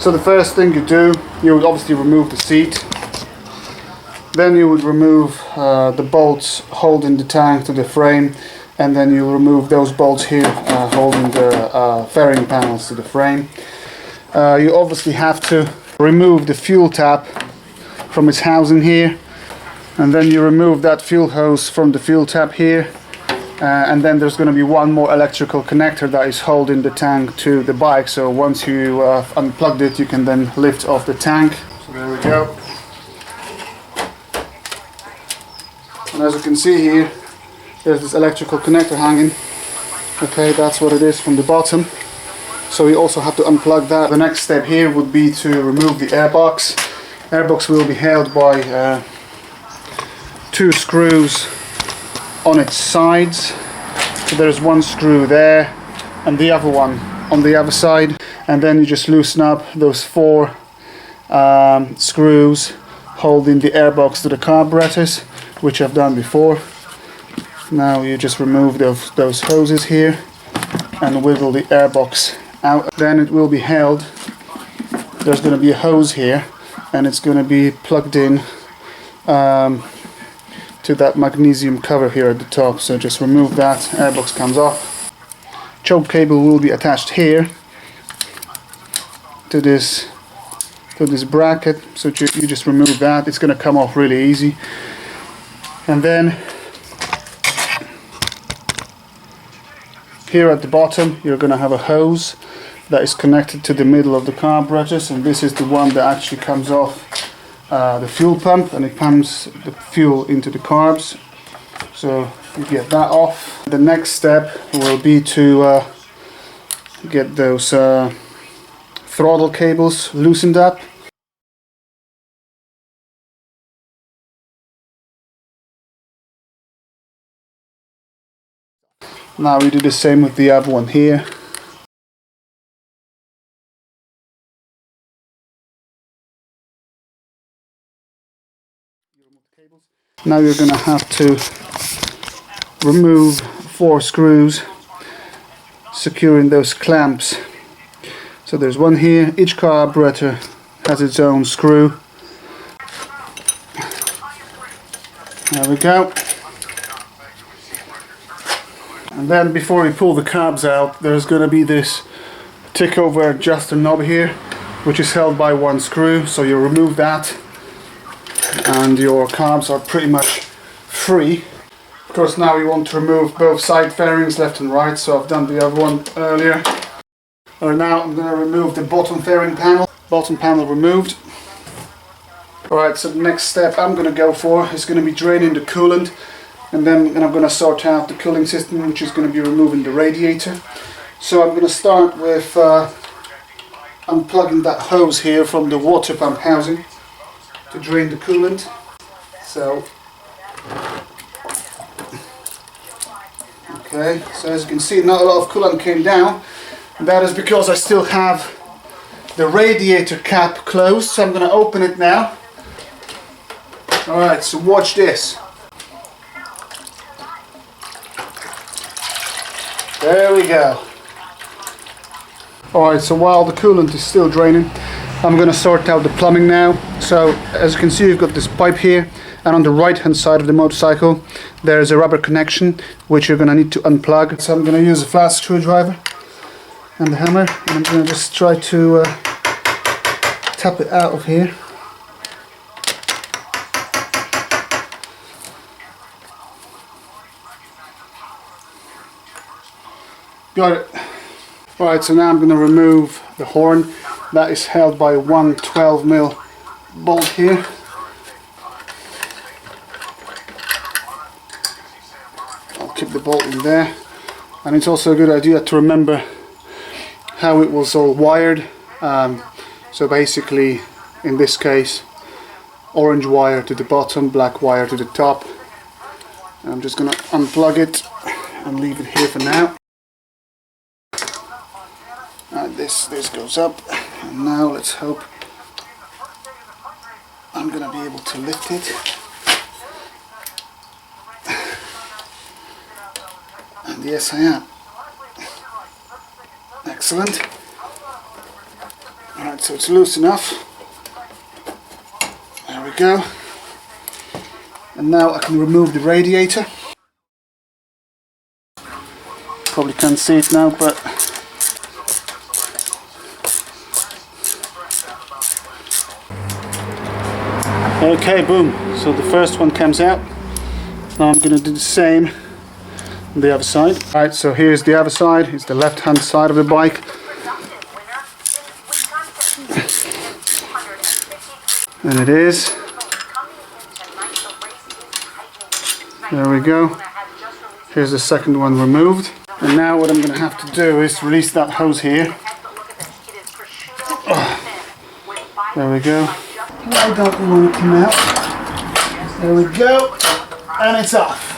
So the first thing you do, you would obviously remove the seat. Then you would remove the bolts holding the tank to the frame, and then you remove those bolts here holding the fairing panels to the frame. You obviously have to remove the fuel tap from its housing here, and then you remove that fuel hose from the fuel tap here, and then there's going to be one more electrical connector that is holding the tank to the bike. So once you unplugged it, you can then lift off the tank. So there we go. And as you can see here, there's this electrical connector hanging. Okay, that's what it is from the bottom. So you also have to unplug that. The next step here would be to remove the airbox. Airbox will be held by 2 screws on its sides. So there's one screw there and the other one on the other side. And then you just loosen up those 4 screws holding the airbox to the carburetors, which I've done before. Now you just remove those hoses here and wiggle the airbox out. Then it will be held. There's going to be a hose here, and it's going to be plugged in to that magnesium cover here at the top. So just remove that, airbox comes off. Choke cable will be attached here to this bracket, so you just remove that. It's going to come off really easy. And then here at the bottom you're going to have a hose that is connected to the middle of the carburetors, and this is the one that actually comes off the fuel pump, and it pumps the fuel into the carbs. So you get that off. The next step will be to get those throttle cables loosened up. Now we do the same with the other one here. Now you're going to have to remove 4 screws securing those clamps. So there's one here. Each carburetor has its own screw. There we go. And then before we pull the carbs out, there's going to be this tick over adjuster knob here, which is held by 1 screw. So you remove that and your carbs are pretty much free. Of course, now we want to remove both side fairings, left and right, so I've done the other one earlier. Alright, now I'm going to remove the bottom fairing panel. Bottom panel removed. Alright, so the next step I'm going to go for is going to be draining the coolant, and then I'm going to sort out the cooling system, which is going to be removing the radiator. So I'm going to start with unplugging that hose here from the water pump housing to drain the coolant. So okay, so as you can see, not a lot of coolant came down, and that is because I still have the radiator cap closed. So I'm going to open it now. Alright, so watch this. There we go. Alright, so while the coolant is still draining, I'm going to sort out the plumbing now. So as you can see, you've got this pipe here, and on the right hand side of the motorcycle there's a rubber connection which you're going to need to unplug. So I'm going to use a flat screwdriver and the hammer, and I'm going to just try to tap it out of here. Got it. Alright, so now I'm going to remove the horn that is held by one 12mm bolt here. I'll keep the bolt in there, and it's also a good idea to remember how it was all wired. So basically, in this case, orange wire to the bottom, black wire to the top. I'm just going to unplug it and leave it here for now. This goes up, and now let's hope I'm going to be able to lift it. And yes, I am. Excellent. Alright, so it's loose enough. There we go. And now I can remove the radiator. Probably can't see it now, but okay, boom. So the first one comes out. Now I'm going to do the same on the other side. Alright, so here's the other side. It's the left hand side of the bike. And it is. There we go. Here's the second one removed. And now what I'm going to have to do is release that hose here. There we go. I don't want to come out. There we go. And it's off.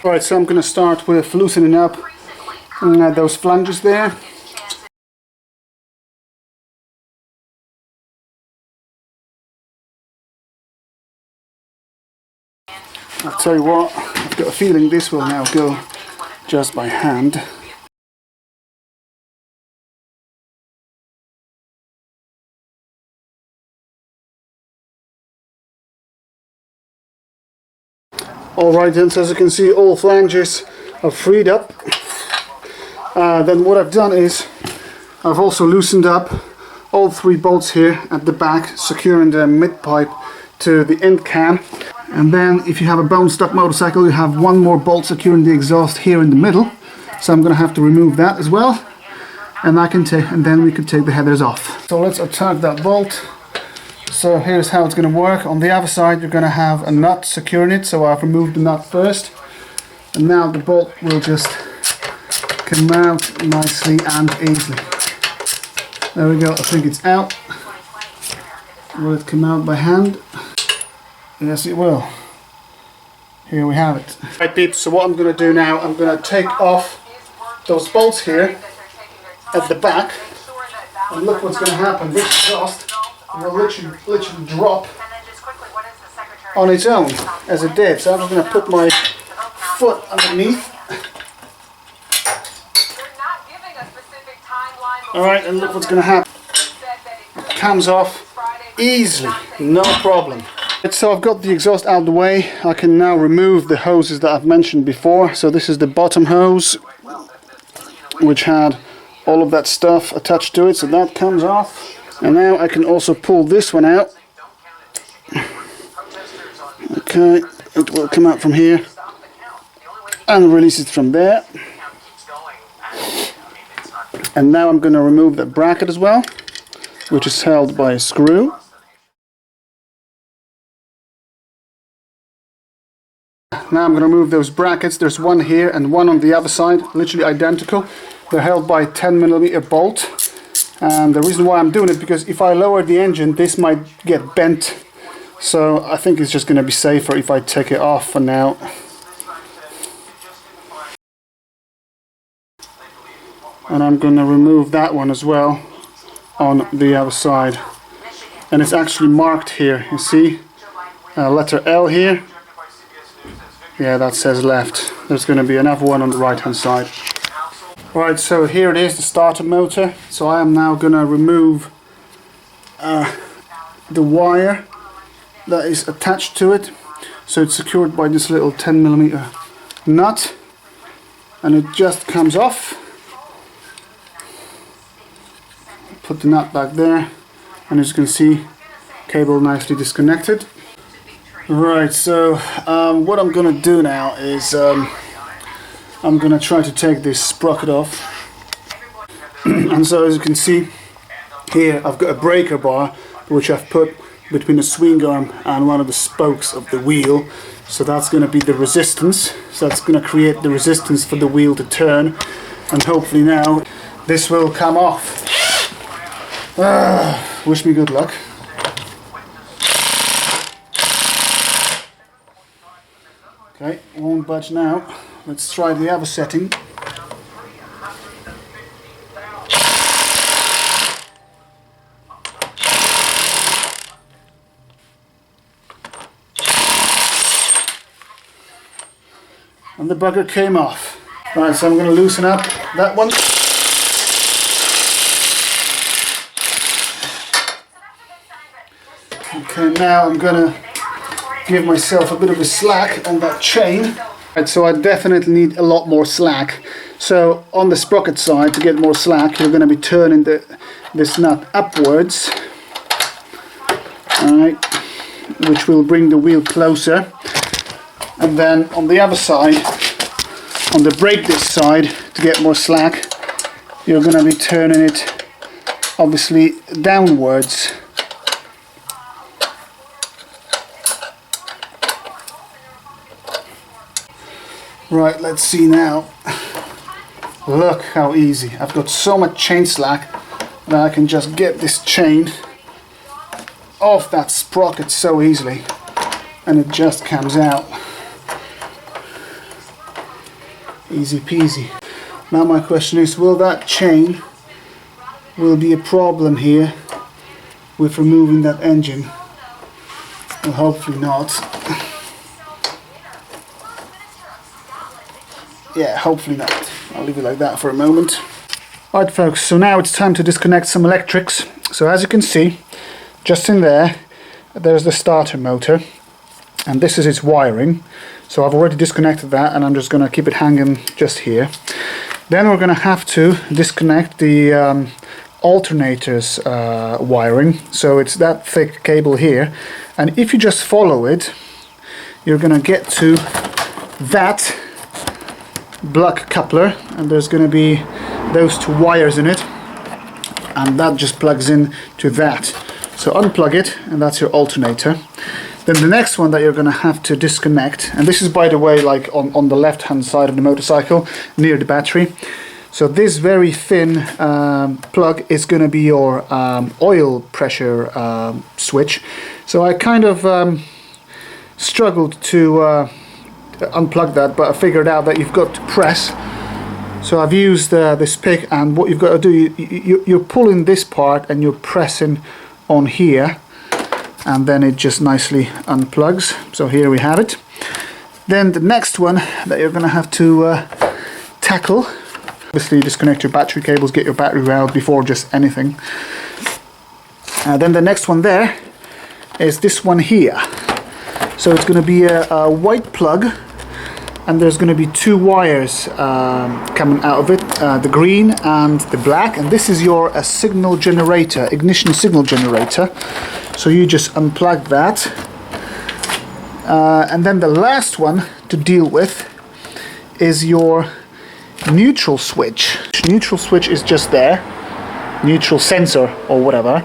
Alright, so I'm going to start with loosening up those flanges there. I'll tell you what, I've got a feeling this will now go just by hand. Alright then, so as you can see, all flanges are freed up. Then what I've done is I've also loosened up all 3 bolts here at the back, securing the mid pipe to the end cam. And then if you have a bone stock motorcycle, you have 1 more bolt securing the exhaust here in the middle. So I'm going to have to remove that as well. And then we can take the headers off. So let's attack that bolt. So here's how it's going to work. On the other side you're going to have a nut securing it. So I've removed the nut first. And now the bolt will just come out nicely and easily. There we go, I think it's out. Will it come out by hand? Yes, it will. Here we have it. Right peeps, so what I'm going to do now, I'm going to take off those bolts here at the back, and look what's going to happen. This exhaust will literally drop on its own as it did. So I'm just going to put my foot underneath. Alright, and look what's going to happen. It comes off easily, no problem. So I've got the exhaust out of the way. I can now remove the hoses that I've mentioned before. So this is the bottom hose, which had all of that stuff attached to it, so that comes off. And now I can also pull this one out. Okay, it will come out from here and release it from there. And now I'm going to remove the bracket as well, which is held by a screw. Now I'm going to remove those brackets. There's one here and one on the other side, literally identical. They're held by a 10mm bolt. And the reason why I'm doing it, because if I lower the engine, this might get bent. So I think it's just going to be safer if I take it off for now. And I'm going to remove that one as well on the other side. And it's actually marked here, you see? Letter L here. Yeah, that says left. There's going to be another one on the right hand side. Right, so here it is, the starter motor. So I am now going to remove the wire that is attached to it. So it's secured by this little 10mm nut. And it just comes off. Put the nut back there. And as you can see, cable nicely disconnected. Right, so what I'm going to do now is I'm going to try to take this sprocket off. And so as you can see here, I've got a breaker bar which I've put between the swing arm and one of the spokes of the wheel. So that's going to be the resistance. So that's going to create the resistance for the wheel to turn. And hopefully now this will come off. Wish me good luck. Okay, won't budge now. Let's try the other setting. And the bugger came off. Right, so I'm going to loosen up that one. Okay, now I'm gonna give myself a bit of a slack on that chain. Right, so I definitely need a lot more slack. So on the sprocket side, to get more slack, you're gonna be turning this nut upwards. Alright, which will bring the wheel closer. And then on the other side, on the brake disc side, to get more slack, you're going to be turning it obviously downwards. Right, let's see now. Look how easy. I've got so much chain slack that I can just get this chain off that sprocket so easily, and it just comes out. Easy peasy. Now my question is, will that chain be a problem here with removing that engine? Well, hopefully not. Yeah, hopefully not. I'll leave it like that for a moment. Alright folks, so now it's time to disconnect some electrics. So as you can see, just in there's the starter motor, and this is its wiring. So I've already disconnected that, and I'm just going to keep it hanging just here. Then we're going to have to disconnect the alternators wiring. So it's that thick cable here, and if you just follow it, you're going to get to that block coupler, and there's going to be those two wires in it, and that just plugs in to that. So unplug it, and that's your alternator. Then the next one that you're going to have to disconnect, and this is by the way like on the left hand side of the motorcycle near the battery. So this very thin plug is going to be your oil pressure switch. So I kind of struggled to unplug that, but I figured out that you've got to press. So I've used this pick, and what you've got to do, you're pulling this part and you're pressing on here, and then it just nicely unplugs. So here we have it. Then the next one that you're going to have to tackle, obviously disconnect your battery cables, get your battery out before just anything. Then the next one there is this one here. So it's going to be a white plug, and there's going to be two wires coming out of it, the green and the black, and this is your signal generator, ignition signal generator. So you just unplug that, and then the last one to deal with is your neutral switch. Neutral switch is just there, neutral sensor or whatever.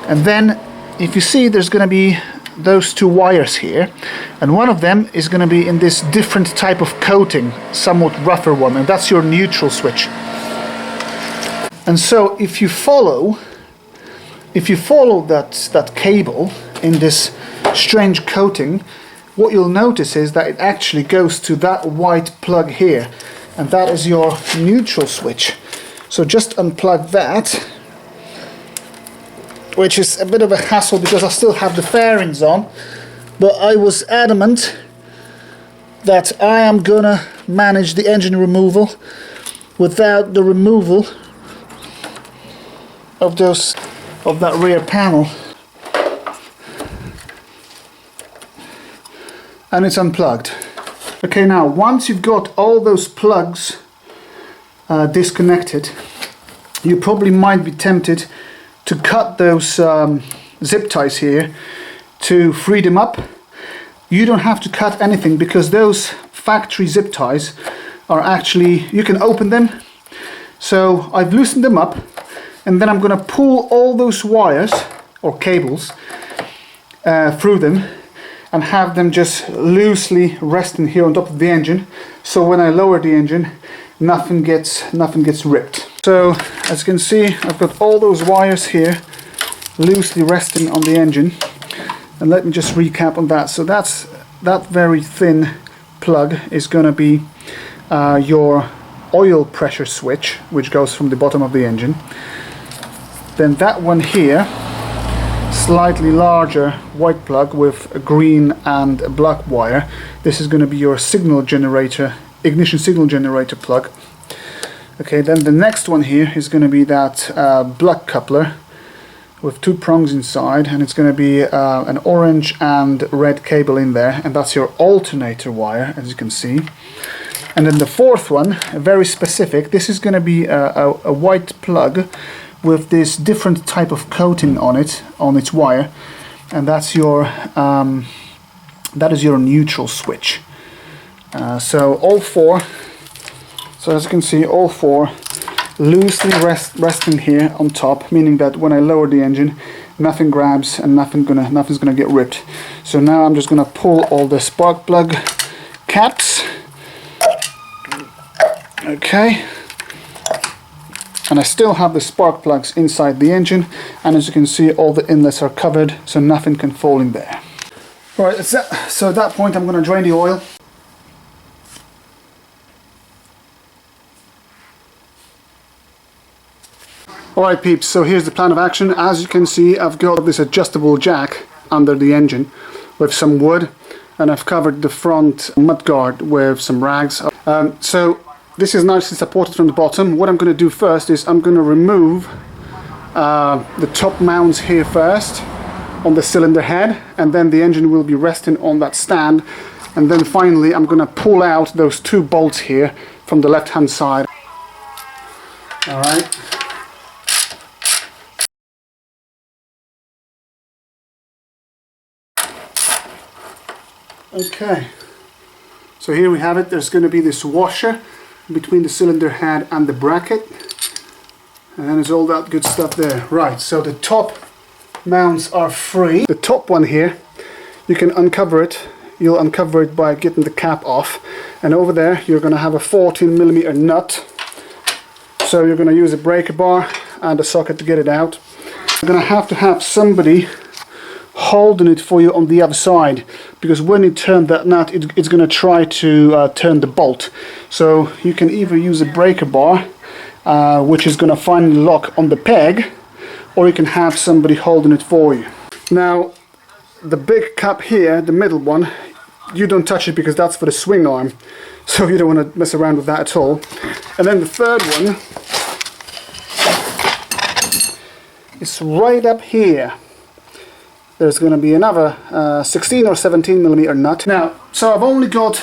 And then if you see, there's going to be those two wires here, and one of them is going to be in this different type of coating, somewhat rougher one, and that's your neutral switch. And so if you follow that cable in this strange coating, what you'll notice is that it actually goes to that white plug here, and that is your neutral switch. So just unplug that, which is a bit of a hassle because I still have the fairings on, but I was adamant that I am gonna manage the engine removal without the removal of that rear panel. And it's unplugged. Okay, now once you've got all those plugs disconnected, you probably might be tempted to cut those zip ties here to free them up. You don't have to cut anything because those factory zip ties are actually, you can open them. So I've loosened them up, and then I'm going to pull all those wires or cables through them and have them just loosely resting here on top of the engine. So when I lower the engine, nothing gets ripped. So as you can see, I've got all those wires here loosely resting on the engine, and let me just recap on that. So that very thin plug is going to be your oil pressure switch, which goes from the bottom of the engine. Then that one here, slightly larger white plug with a green and a black wire, this is going to be your signal generator, ignition signal generator plug. Okay, then the next one here is going to be that block coupler, with 2 prongs inside, and it's going to be an orange and red cable in there, and that's your alternator wire, as you can see. And then the 4th one, very specific, this is going to be a white plug with this different type of coating on it, on its wire, and that's your that is your neutral switch. So all 4, so as you can see, all 4 loosely resting here on top, meaning that when I lower the engine, nothing grabs and nothing's gonna get ripped. So now I'm just gonna pull all the spark plug caps. Okay, and I still have the spark plugs inside the engine, and as you can see, all the inlets are covered, so nothing can fall in there. Alright, so at that point I'm gonna drain the oil. Alright peeps, so here's the plan of action. As you can see, I've got this adjustable jack under the engine with some wood, and I've covered the front mudguard with some rags. So this is nicely supported from the bottom. What I'm going to do first is I'm going to remove the top mounts here first on the cylinder head, and then the engine will be resting on that stand, and then finally I'm going to pull out those 2 bolts here from the left hand side. Alright. Okay, so here we have it. There's going to be this washer between the cylinder head and the bracket, and then there's all that good stuff there. Right, so the top mounts are free. The top one here, you can uncover it. You'll uncover it by getting the cap off, and over there you're going to have a 14mm nut. So you're going to use a breaker bar and a socket to get it out. You're going to have somebody holding it for you on the other side, because when you turn that nut, it's going to try to turn the bolt. So you can either use a breaker bar, which is going to finally lock on the peg, or you can have somebody holding it for you. Now the big cap here, the middle one, you don't touch it because that's for the swing arm, so you don't want to mess around with that at all. And then the third one is right up here. There's going to be another 16 or 17mm nut. Now, so I've only got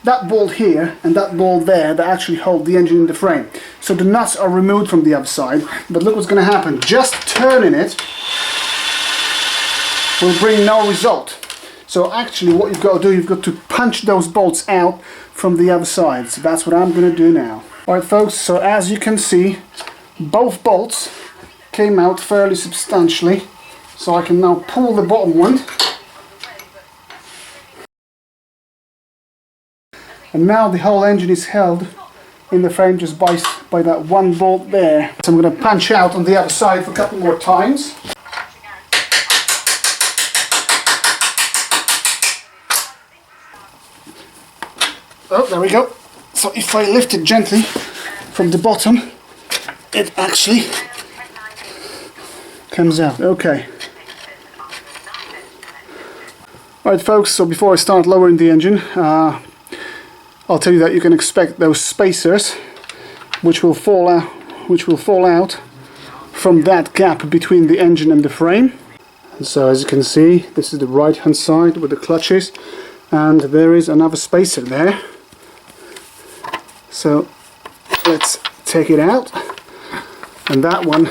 that bolt here and that bolt there that actually hold the engine in the frame. So the nuts are removed from the other side, but look what's going to happen. Just turning it will bring no result. So actually what you've got to do, you've got to punch those bolts out from the other side. So that's what I'm going to do now. Alright folks, so as you can see, both bolts came out fairly substantially. So I can now pull the bottom one, and now the whole engine is held in the frame just by that one bolt there. So I'm going to punch out on the other side for a couple more times. Oh, there we go. So if I lift it gently from the bottom, it actually comes out. Okay. Alright folks, so before I start lowering the engine, I'll tell you that you can expect those spacers which will fall out from that gap between the engine and the frame. And so as you can see, this is the right hand side with the clutches, and there is another spacer there. So let's take it out, and that one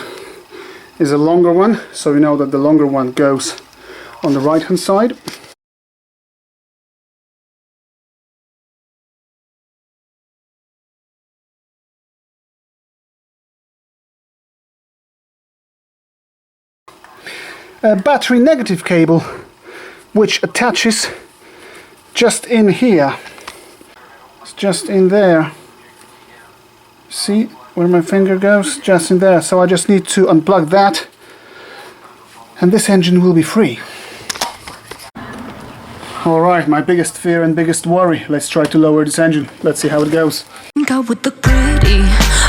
is a longer one, so we know that the longer one goes on the right hand side. A battery negative cable which attaches just in here. It's just in there. See where my finger goes? Just in there. So I just need to unplug that, and this engine will be free. Alright, my biggest fear and biggest worry. Let's try to lower this engine. Let's see how it goes. I would look pretty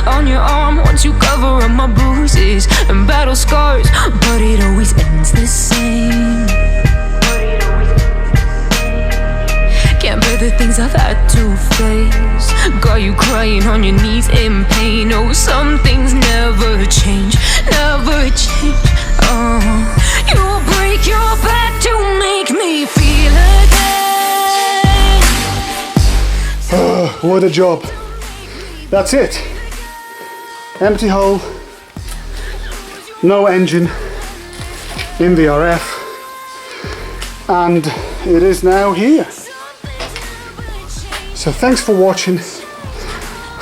on your arm once you cover up my bruises and battle scars, but it always ends the same. Can't bear the things I've had to face. Got you crying on your knees in pain. Oh, some things never change, never change. me feel again. What a job. That's it. Empty hole. No engine in the RF. And it is now here. So thanks for watching.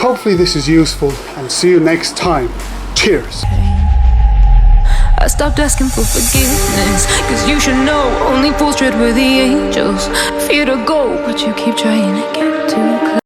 Hopefully this is useful, and see you next time. Cheers. I stopped asking for forgiveness, cause you should know only fools tread with the angels. Fear to go, but you keep trying to get too close.